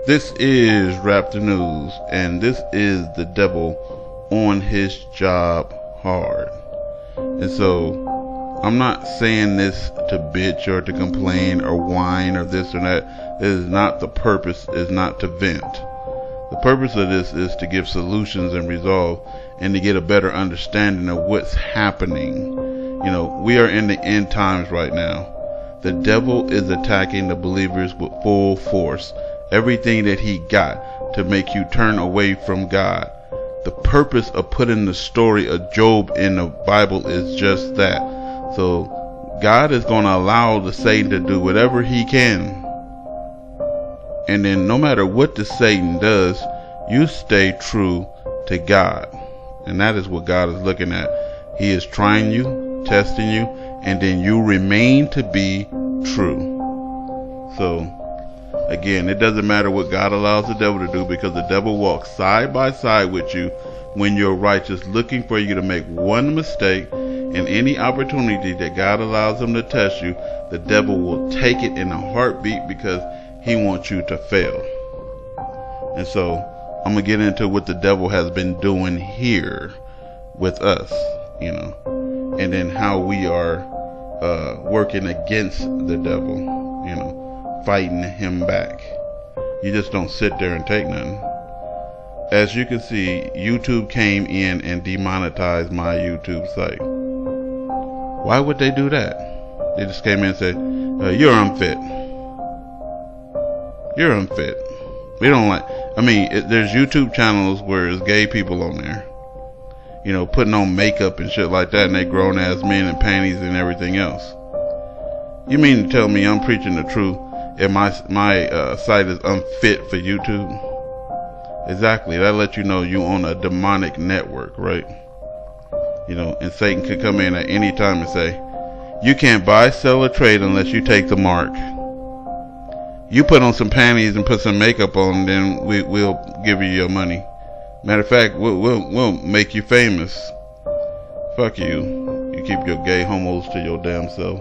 This is Rap the News, and this is the devil on his job hard. And so, I'm not saying this to bitch or to complain or whine or this or that. It is not the purpose, is not to vent. The purpose of this is to give solutions and resolve and to get a better understanding of what's happening. You know, we are in the end times right now. The devil is attacking the believers with full force. Everything that he got to make you turn away from God. The purpose of putting the story of Job in the Bible is just that. So God is going to allow the Satan to do whatever he can. And then no matter what the Satan does, you stay true to God. And that is what God is looking at. He is trying you, testing you, and then you remain to be true. So, again, it doesn't matter what God allows the devil to do, because the devil walks side by side with you when you're righteous, looking for you to make one mistake. And any opportunity that God allows him to test you, the devil will take it in a heartbeat because he wants you to fail. And so, I'm going to get into what the devil has been doing here with us, you know, and then how we are working against the devil, you know, fighting him back. You just don't sit there and take nothing. As you can see, YouTube came in and demonetized my YouTube site. Why would they do that? They just came in and said, you're unfit. You're unfit. We don't like, I mean, there's YouTube channels where there's gay people on there, you know, putting on makeup and shit like that, and they grown ass men in panties and everything else. You mean to tell me I'm preaching the truth and my site is unfit for YouTube? Exactly. That lets you know you on a demonic network, right? You know, and Satan could come in at any time and say, you can't buy, sell, or trade unless you take the mark. You put on some panties and put some makeup on, then we'll give you your money. Matter of fact, we'll make you famous. Fuck you. You keep your gay homos to your damn self.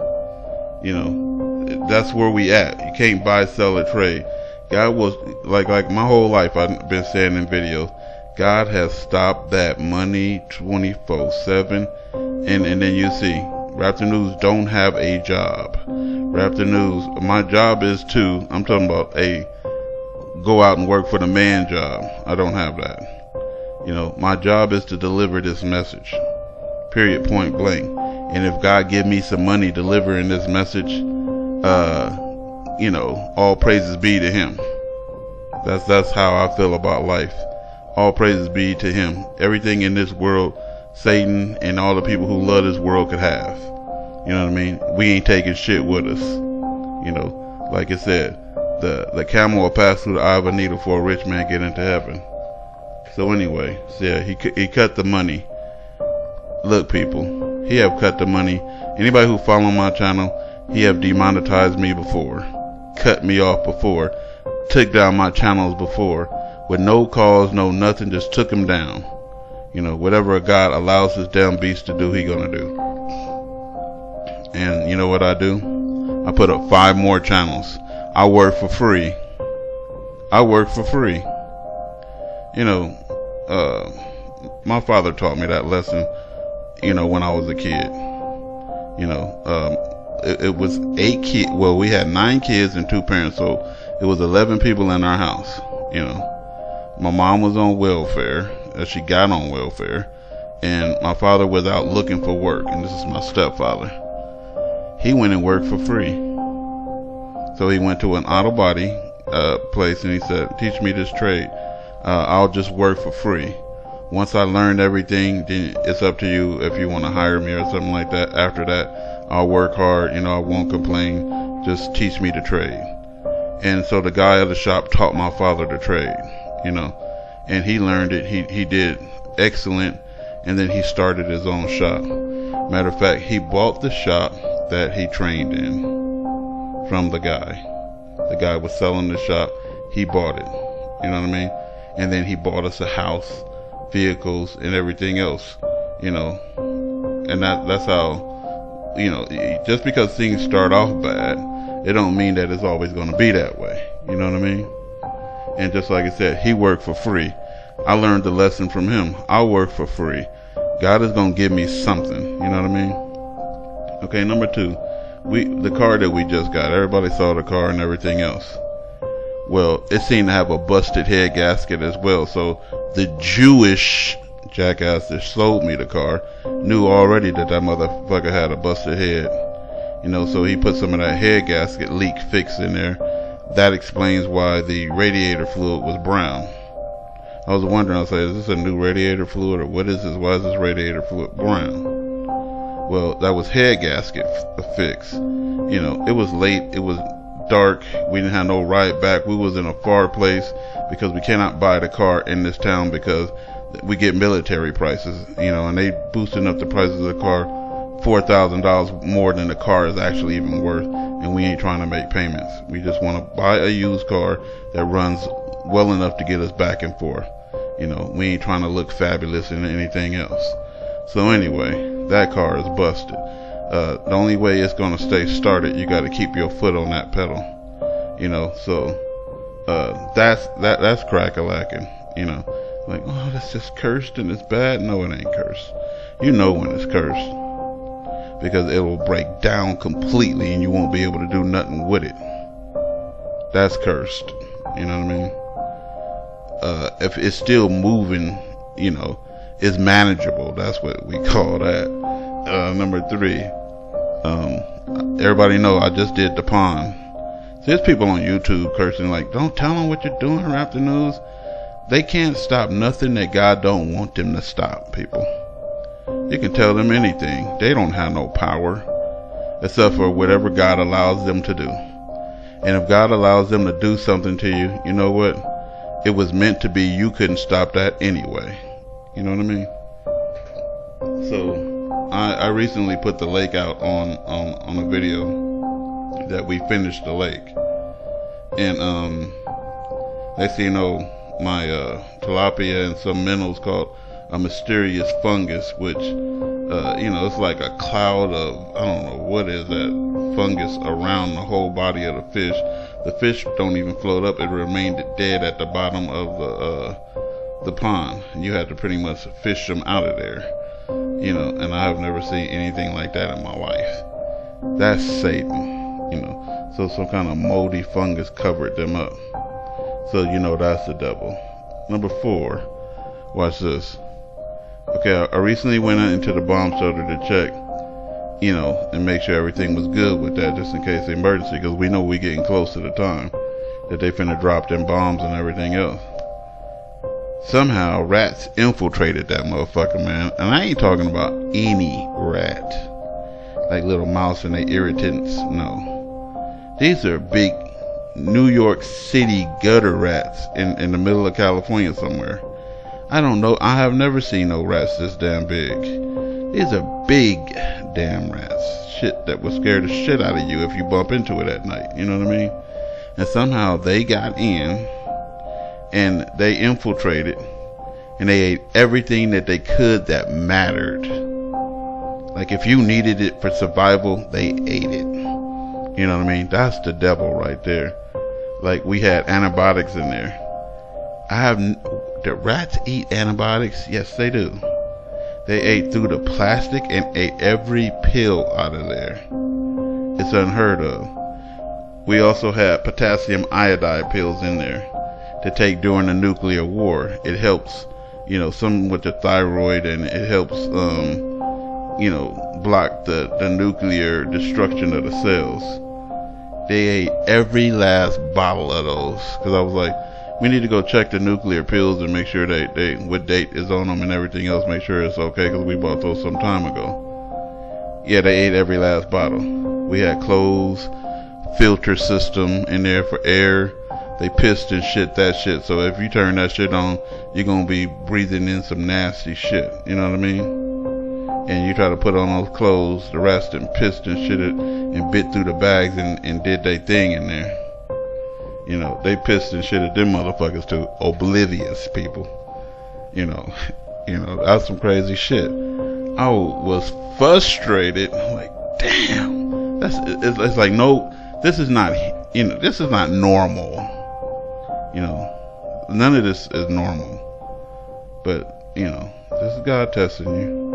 You know, that's where we at. You can't buy, sell, or trade. God was, like my whole life I've been saying in videos, God has stopped that money 24/7. And then you see, Rap the News don't have a job. Rap the News, my job is to, I'm talking about go out and work for the man job. I don't have that. You know, my job is to deliver this message. Period, point blank. And if God give me some money delivering this message, you know, all praises be to him. That's how I feel about life. All praises be to him. Everything in this world, Satan and all the people who love this world could have. You know what I mean? We ain't taking shit with us. You know, like I said, the camel will pass through the eye of a needle for a rich man get into heaven. So anyway, so yeah, he cut the money. Look, people, he have cut the money. Anybody who follow my channel, he have demonetized me before, cut me off before, took down my channels before, with no cause, no nothing, just took him down. You know, whatever a God allows his damn beast to do, he gonna do. And you know what I do? I put up 5 more channels. I work for free. I work for free. You know, my father taught me that lesson, you know, when I was a kid. You know, it was 8 kids. Well, we had 9 kids and 2 parents, so it was 11 people in our house. You know, my mom was on welfare. She got on welfare, and my father was out looking for work. And this is my stepfather. He went and worked for free. So he went to an auto body place, and he said, "Teach me this trade. I'll just work for free. Once I learned everything, then it's up to you if you want to hire me or something like that. After that, I'll work hard. You know, I won't complain. Just teach me the trade." And so the guy at the shop taught my father the trade. You know, and he learned it. He did excellent, and then he started his own shop. Matter of fact, he bought the shop that he trained in from the guy. The guy was selling the shop. He bought it. You know what I mean? And then he bought us a house, vehicles, and everything else. You know, and that's how, you know, just because things start off bad, it don't mean that it's always going to be that way. You know what I mean? And just like I said, he worked for free. I learned the lesson from him. I work for free. God is going to give me something. You know what I mean? Okay, number 2. The car that we just got, everybody saw the car and everything else. Well, it seemed to have a busted head gasket as well. So the Jewish jackass that sold me the car knew already that motherfucker had a busted head. You know, so he put some of that head gasket leak fix in there. That explains why the radiator fluid was brown. I was wondering, I was like, is this a new radiator fluid or what is this? Why is this radiator fluid brown? Well, that was head gasket fix. You know, it was late. It was dark. We didn't have no ride back. We was in a far place because we cannot buy the car in this town because we get military prices, you know, and they boosting up the prices of the car $4,000 more than the car is actually even worth, and we ain't trying to make payments. We just want to buy a used car that runs well enough to get us back and forth. You know, we ain't trying to look fabulous in anything else. So anyway, that car is busted. The only way it's going to stay started, you got to keep your foot on that pedal. You know, so that's crack-a-lacking, you know. Like, oh, that's just cursed and it's bad. No, it ain't cursed. You know when it's cursed. Because it will break down completely and you won't be able to do nothing with it. That's cursed. You know what I mean? If it's still moving, you know, it's manageable. That's what we call that. Number 3. Everybody know I just did the pond. So there's people on YouTube cursing like, don't tell them what you're doing rap the news. They can't stop nothing that God don't want them to stop, people. You can tell them anything. They don't have no power except for whatever God allows them to do. And if God allows them to do something to you, you know what? It was meant to be. You couldn't stop that anyway. You know what I mean? So I recently put the lake out on a video that we finished the lake. And next thing you know, my tilapia and some minnows called a mysterious fungus, which you know, it's like a cloud of, I don't know what is that fungus around the whole body of the fish. The fish don't even float up. It remained dead at the bottom of the pond, and you had to pretty much fish them out of there, you know. And I have never seen anything like that in my life. That's Satan, you know. So some kind of moldy fungus covered them up. So you know that's the devil. Number 4, watch this. Okay, I recently went into the bomb shelter to check, you know, and make sure everything was good with that, just in case of emergency, because we know we getting close to the time that they finna drop them bombs and everything else. Somehow rats infiltrated that motherfucker, man. And I ain't talking about any rat, like little mouse and they irritants. No, these are big New York City gutter rats in the middle of California somewhere. I don't know. I have never seen no rats this damn big. These are big damn rats. Shit that will scare the shit out of you if you bump into it at night. You know what I mean? And somehow they got in and they infiltrated and they ate everything that they could that mattered. Like if you needed it for survival, they ate it. You know what I mean? That's the devil right there. Like we had antibiotics in there. The rats eat antibiotics? Yes, they do. They ate through the plastic and ate every pill out of there. It's unheard of. We also had potassium iodide pills in there to take during the nuclear war. It helps, you know, some with the thyroid, and it helps, you know, block the nuclear destruction of the cells. They ate every last bottle of those, because I was like, we need to go check the nuclear pills and make sure they what date is on them and everything else, make sure it's okay, because we bought those some time ago. Yeah, they ate every last bottle. We had clothes, filter system in there for air. They pissed and shit that shit. So if you turn that shit on, you're going to be breathing in some nasty shit. You know what I mean? And you try to put on those clothes, the rest and pissed and shit it and bit through the bags and did their thing in there. You know, they pissed and shit at them motherfuckers too. Oblivious people. You know, that's some crazy shit. I was frustrated. I'm like, damn. It's like, no, this is not, you know, this is not normal. You know, none of this is normal. But, you know, this is God testing you.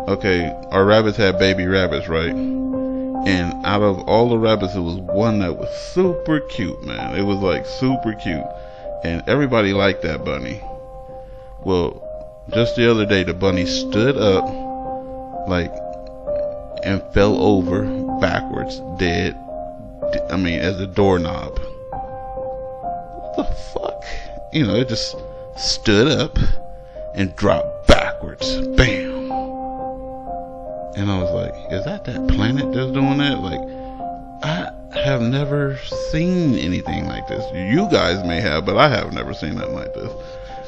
Okay, our rabbits had baby rabbits, right? And out of all the rabbits, it was one that was super cute, man. It was like super cute. And everybody liked that bunny. Well, just the other day, the bunny stood up, like, and fell over backwards, dead. I mean, as a doorknob. What the fuck? You know, it just stood up and dropped backwards. Bam. And I was like, is that planet that's doing that? Like, I have never seen anything like this. You guys may have, but I have never seen nothing like this.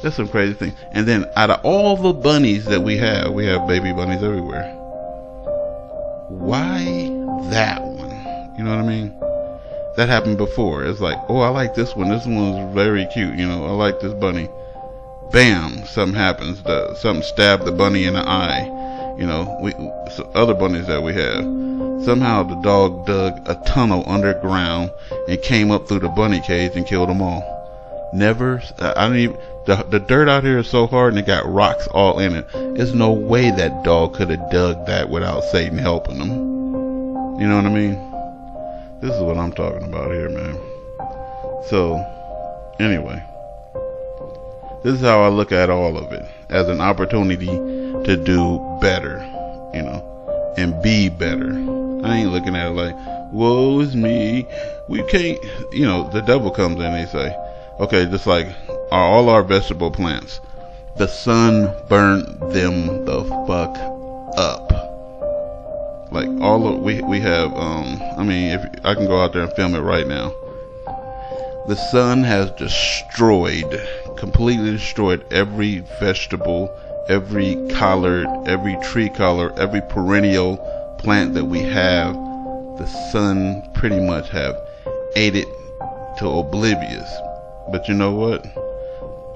That's some crazy thing. And then out of all the bunnies that we have baby bunnies everywhere. Why that one? You know what I mean? That happened before. It's like, oh, I like this one. This one's very cute. You know, I like this bunny. Bam, something happens. Something stabbed the bunny in the eye. You know, other bunnies that we have. Somehow the dog dug a tunnel underground and came up through the bunny cage and killed them all. Never, I don't even, the dirt out here is so hard and it got rocks all in it. There's no way that dog could have dug that without Satan helping him. You know what I mean? This is what I'm talking about here, man. So, anyway. This is how I look at all of it. As an opportunity to do better, you know, and be better. I ain't looking at it like, woe is me. We can't, you know, the devil comes in and they say, okay, just like all our vegetable plants, the sun burnt them the fuck up. Like all of, we have, I mean, if I can go out there and film it right now. The sun has completely destroyed every vegetable, every collard, every tree collar, every perennial plant that we have. The sun pretty much have ate it to oblivious. But you know what?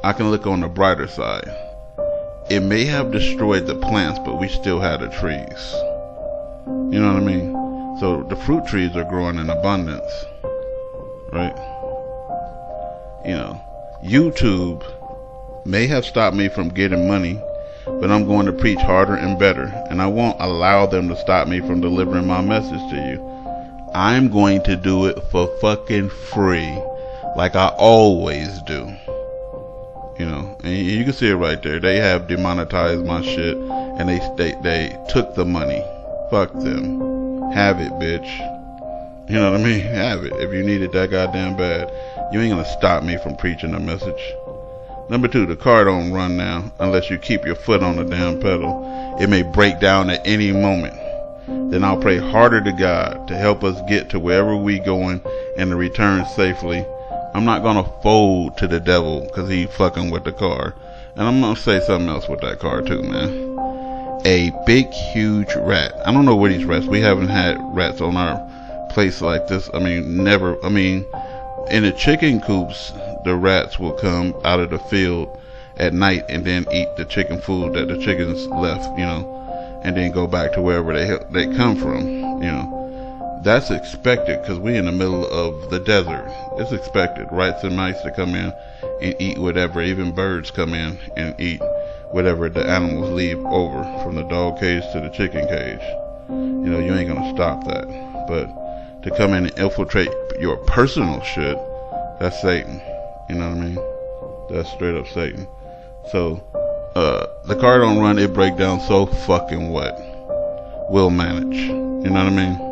I can look on the brighter side. It may have destroyed the plants, but we still have the trees. You know what I mean? So the fruit trees are growing in abundance, right? You know, YouTube may have stopped me from getting money, but I'm going to preach harder and better, and I won't allow them to stop me from delivering my message to you. I'm going to do it for fucking free, like I always do. You know, and you can see it right there. They have demonetized my shit, and they took the money. Fuck them. Have it, bitch. You know what I mean? Have it. If you need it that goddamn bad, you ain't gonna stop me from preaching the message. Number 2, the car don't run now unless you keep your foot on the damn pedal. It may break down at any moment. Then I'll pray harder to God to help us get to wherever we going and to return safely. I'm not gonna fold to the devil because he fucking with the car. And I'm gonna say something else with that car too, man. A big, huge rat. I don't know where these rats. We haven't had rats on our place like this. I mean, never. I mean, in the chicken coops, the rats will come out of the field at night and then eat the chicken food that the chickens left, you know, and then go back to wherever they come from, you know. That's expected because we in the middle of the desert. It's expected. Rats and mice to come in and eat whatever. Even birds come in and eat whatever the animals leave over, from the dog cage to the chicken cage. You know, you ain't gonna stop that. But to come in and infiltrate your personal shit, that's Satan. You know what I mean? That's straight up Satan. So, the car don't run, it break down, so fucking what? We'll manage. You know what I mean?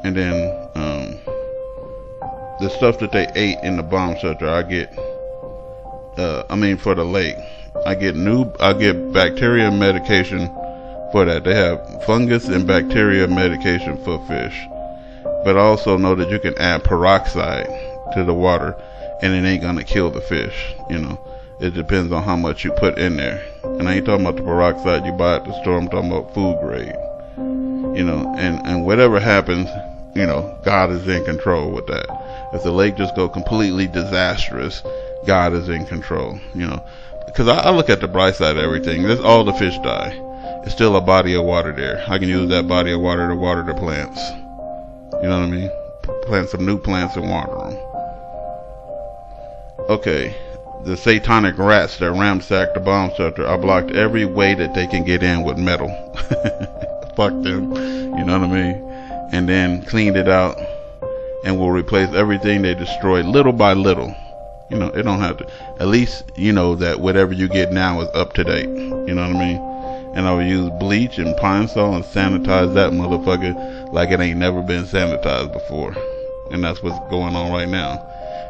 And then, the stuff that they ate in the bomb shelter, I get, for the lake, I get bacteria medication for that. They have fungus and bacteria medication for fish. But I also know that you can add peroxide to the water and it ain't gonna kill the fish. You know, it depends on how much you put in there. And I ain't talking about the peroxide you buy at the store. I'm talking about food grade. You know, and whatever happens, you know, God is in control with that. If the lake just go completely disastrous, God is in control. You know, because I look at the bright side of everything. There's all the fish die. It's still a body of water there. I can use that body of water to water the plants. You know what I mean? Plant some new plants and water them. okay, the satanic rats that ransacked the bomb shelter, I blocked every way that they can get in with metal. Fuck them, you know what I mean? And then cleaned it out, and we'll replace everything they destroyed little by little. You know, it don't have to. At least you know that whatever you get now is up to date. You know what I mean? And I'll use bleach and Pine Sol and sanitize that motherfucker like it ain't never been sanitized before. And that's what's going on right now.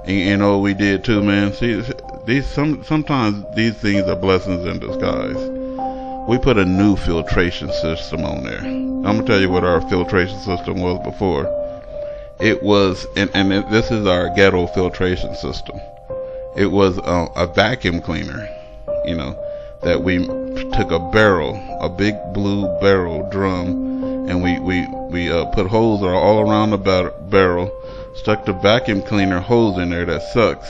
And you know what we did too, man? See, sometimes these things are blessings in disguise. We put a new filtration system on there. I'm gonna tell you what our filtration system was before. It was, this is our ghetto filtration system. It was a vacuum cleaner, you know, that we took a barrel, a big blue barrel drum, and we put holes all around the barrel, stuck the vacuum cleaner hose in there that sucks,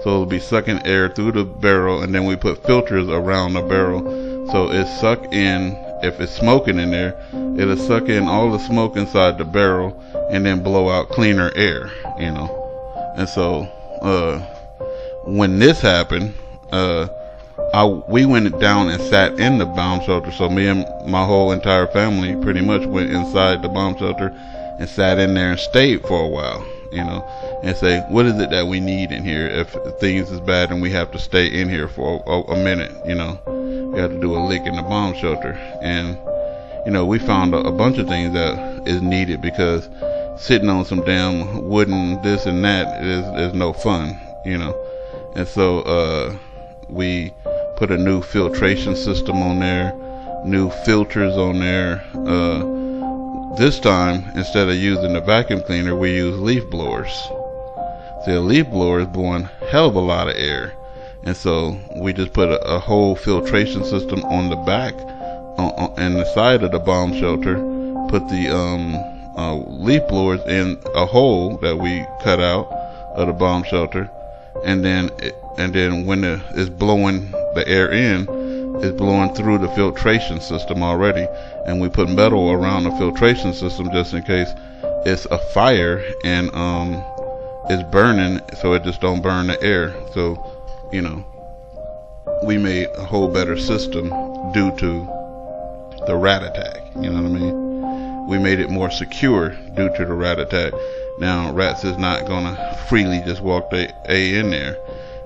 so it'll be sucking air through the barrel, and then we put filters around the barrel, so it suck in, if it's smoking in there, it'll suck in all the smoke inside the barrel, and then blow out cleaner air, you know. And so, when this happened, we went down and sat in the bomb shelter. So me and my whole entire family pretty much went inside the bomb shelter and sat in there and stayed for a while, you know, and say, what is it that we need in here if things is bad and we have to stay in here for a minute, you know. We have to do a lick in the bomb shelter. And, you know, we found a bunch of things that is needed, because sitting on some damn wooden this and that is no fun, you know. And so we put a new filtration system on there, new filters on there. This time, instead of using the vacuum cleaner, we use leaf blowers. See, a leaf blower is blowing hell of a lot of air, and so we just put a whole filtration system on the back, and the side of the bomb shelter. Put the leaf blowers in a hole that we cut out of the bomb shelter, and then when it's blowing the air in, it's blowing through the filtration system already, and we put metal around the filtration system just in case it's a fire and it's burning, so it just don't burn the air. So, you know, we made a whole better system due to the rat attack. You know what I mean? We made it more secure due to the rat attack. Now, rats is not gonna freely just walk in there.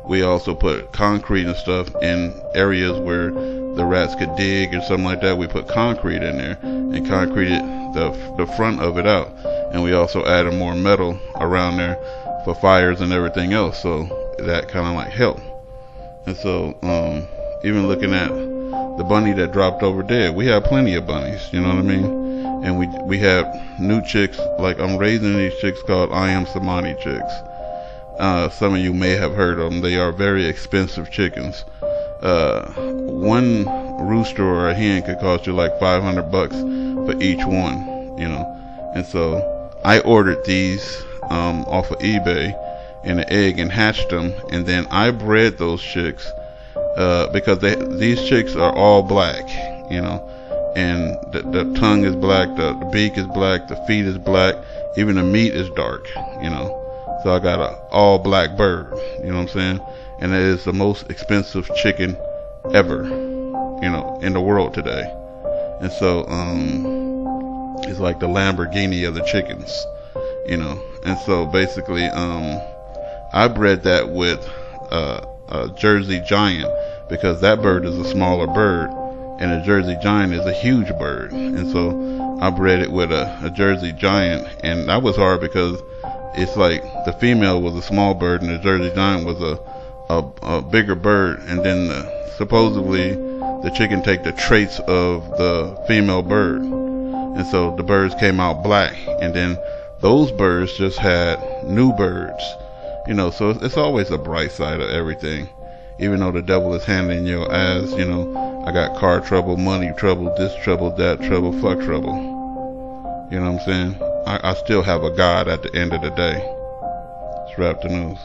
We also put concrete and stuff in areas where the rats could dig or something like that. We put concrete in there and concreted the front of it out. And we also added more metal around there for fires and everything else. So that kind of like helped. And so, even looking at the bunny that dropped over dead, we have plenty of bunnies, you know what I mean? And we have new chicks, like I'm raising these chicks called I Am Samani chicks. Some of you may have heard of them. They are very expensive chickens. One rooster or a hen could cost you like $500 for each one, you know. And so I ordered these off of eBay in an egg and hatched them, and then I bred those chicks because these chicks are all black, you know, and the tongue is black, the beak is black, the feet is black, even the meat is dark, you know. So I got a all black bird, you know what I'm saying? And it is the most expensive chicken ever, you know, in the world today. And so, it's like the Lamborghini of the chickens, you know. And so basically, I bred that with a Jersey Giant, because that bird is a smaller bird, and a Jersey Giant is a huge bird. And so I bred it with a Jersey Giant, and that was hard because it's like the female was a small bird and the Jersey Giant was a bigger bird, and then supposedly the chicken take the traits of the female bird, and so the birds came out black, and then those birds just had new birds, you know. So it's always a bright side of everything, even though the devil is handing your ass, you know. I got car trouble, money trouble, this trouble, that trouble, fuck trouble, you know what I'm saying? I still have a God at the end of the day. Let's wrap the news.